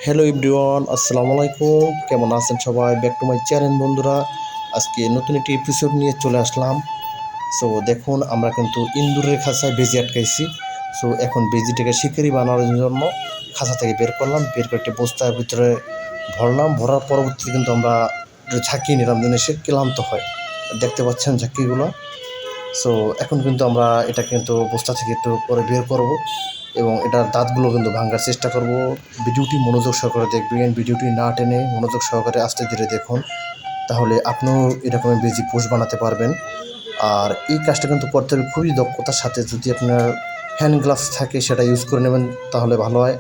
Hello everyone, আসসালামু আলাইকুম। কেমন আছেন সবাই? ব্যাক টু মাই চ্যানেল বন্ধুরা। আজকে নতুন একটি এপিসোড নিয়ে চলে আসলাম। সো দেখুন, আমরা কিন্তু ইন্দুরের খাঁচায় বেজি আটকাইছি। সো এখন বেজিটাকে শিকারি বানানোর জন্য খাঁচা থেকে বের করলাম, বের করে একটি বস্তার ভিতরে ভরলাম। ভরার পরবর্তীতে কিন্তু আমরা একটু ঝাঁকিয়ে নিলাম যেন সে ক্লান্ত হয়। দেখতে পাচ্ছেন ঝাঁকিগুলো। সো এখন কিন্তু আমরা এটা কিন্তু বস্তা থেকে একটু পরে বের করব এবং এটার দাঁতগুলো কিন্তু ভাঙার চেষ্টা করব। ভিডিওটি মনোযোগ সহকারে দেখবেন, ভিডিওটি না টেনে মনোযোগ সহকারে আস্তে ধীরে দেখুন, তাহলে আপনিও এরকমের বেজি পোষ বানাতে পারবেন। আর এই কাজটা কিন্তু করতে হবে খুবই দক্ষতার সাথে। যদি আপনার হ্যান্ড গ্লাভস থাকে সেটা ইউজ করে নেবেন তাহলে ভালো হয়।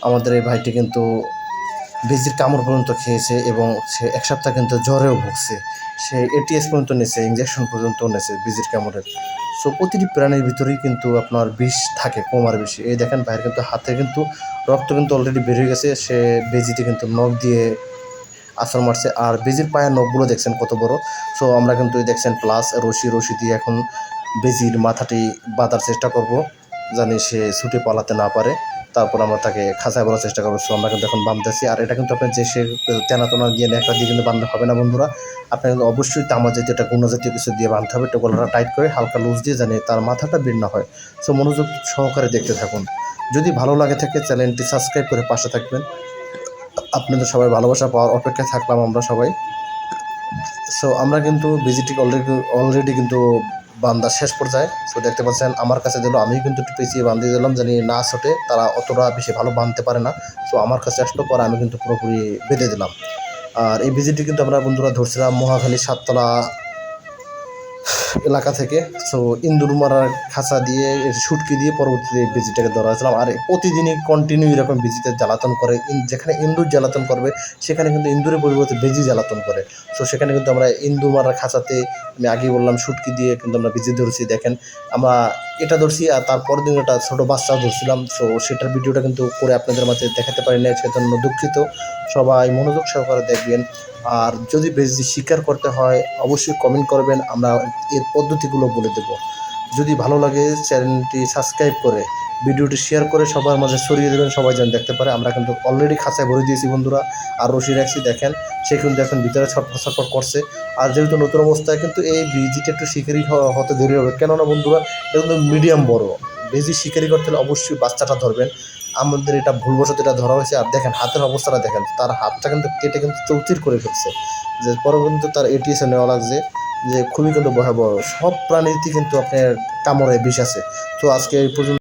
আমাদের এই ভাইটি কিন্তু বেজির কামড় পর্যন্ত খেয়েছে এবং সে এক সপ্তাহ কিন্তু জ্বরেও ভুগছে। সে এটিএস পর্যন্ত নিয়েছে, ইঞ্জেকশন পর্যন্ত নিয়েছে বেজির কামড়ের। সো প্রতিটি প্রাণীর ভিতরেই কিন্তু আপনার বিষ থাকে, কম আর বেশি। এই দেখেন ভাইয়ের কিন্তু হাতে কিন্তু রক্ত কিন্তু অলরেডি বের হয়ে গেছে। সে বেজিতে কিন্তু নখ দিয়ে আছর মারছে। আর বেজির পায়ের নখগুলো দেখছেন কত বড়। সো আমরা কিন্তু দেখছেন প্লাস রশি দিয়ে এখন বেজির মাথাটি বাঁধার চেষ্টা করব, জানি সে ছুটে পালাতে না পারে। তারপর আমরা তাকে খাঁচায় বলার চেষ্টা করবো। সো আমরা কিন্তু এখন বাঁধতেছি। আর এটা কিন্তু আপনার যে সে তেনা দিয়ে ন্যাকড়া দিয়ে কিন্তু বাঁধলে হবে না বন্ধুরা। আপনার কিন্তু অবশ্যই তামা জাতীয় একটা গুঁড়া জাতীয় কিছু দিয়ে বাঁধতে হবে। একটু গলাটা টাইট করে হালকা লুজ দিয়ে, জানি তার মাথাটা বের না হয়। সো মনোযোগ সহকারে দেখতে থাকুন। যদি ভালো লাগে থাকে চ্যানেলটি সাবস্ক্রাইব করে পাশে থাকবেন। আপনাদের সবাই ভালোবাসা পাওয়ার অপেক্ষায় থাকলাম আমরা সবাই। সো আমরা কিন্তু ভিজিটিং অলরেডি কিন্তু বান্দা শেষ পর্যায়ে। সো দেখতে পাচ্ছেন আমার কাছে দিল, আমিও কিন্তু একটু পেঁচিয়ে বান্ধিয়ে দিলাম জানি না ছোটে। তারা অতটা বেশি ভালো বাঁধতে পারে না। সো আমার কাছে আসলো, পরে আমি কিন্তু পুরোপুরি বেঁধে দিলাম। আর এই ভিজিটি কিন্তু আমরা বন্ধুরা ধরছিলাম মহাখালী সাততলা এলাকা থেকে। সো ইন্দুর মারার খাঁচা দিয়ে শুটকি দিয়ে পরবর্তীতে বেজিটাকে ধরা হয়েছিলাম। আর প্রতিদিনই কন্টিনিউ এরকম বেজিতে জ্বালাতন করে। যেখানে ইন্দুর জ্বালাতন করবে সেখানে কিন্তু ইন্দুরের পরিবর্তে বেজি জ্বালাতন করে। সো সেখানে কিন্তু আমরা ইন্দুর মারার খাঁচাতে, আমি আগেই বললাম, শুটকি দিয়ে কিন্তু আমরা বেজি ধরছি। দেখেন আমরা এটা ধরছি, আর তারপরের দিন একটা ছোটো বাচ্চাও ধরছিলাম। সো সেটার ভিডিওটা কিন্তু করে আপনাদের মাঝে দেখাতে পারি না, সেজন্য দুঃখিত। সবাই মনোযোগ সহকারে দেখবেন। আর যদি বেশি শিকার করতে হয় অবশ্যই কমেন্ট করবেন, আমরা এর পদ্ধতিগুলো বলে দেব। যদি ভালো লাগে চ্যানেলটি সাবস্ক্রাইব করে ভিডিওটি শেয়ার করে সবার মাঝে ছড়িয়ে দেবেন, সবাই যেন দেখতে পারে। আমরা কিন্তু অলরেডি খাঁচায় ভরে দিয়েছি বন্ধুরা। আর রশি রাখছি, দেখেন সে কিন্তু এখন ভিতরে ছটফট করছে। আর যেহেতু নতুন অবস্থায় কিন্তু এই বেজিটা একটু শিকারি হতে দেরি হবে, কেননা বন্ধুরা এটা কিন্তু মিডিয়াম বড়। বেজি শিকারি করতে হলে অবশ্যই বাচ্চাটা ধরবেন। আমাদের এটা ভুলবশত এটা ধরা হয়েছে। আর দেখেন হাতের অবস্থাটা দেখেন, তার হাতটা কিন্তু কেটে কিন্তু চৌচির করে ফেলছে। যে পরে কিন্তু তার এটিএসে নেওয়া লাগছে, যে খুবই কিন্তু ভয়াবহ। সব প্রাণীতে কিন্তু আপনার কামড়ে বিষ আছে। তো আজকে এই পর্যন্ত।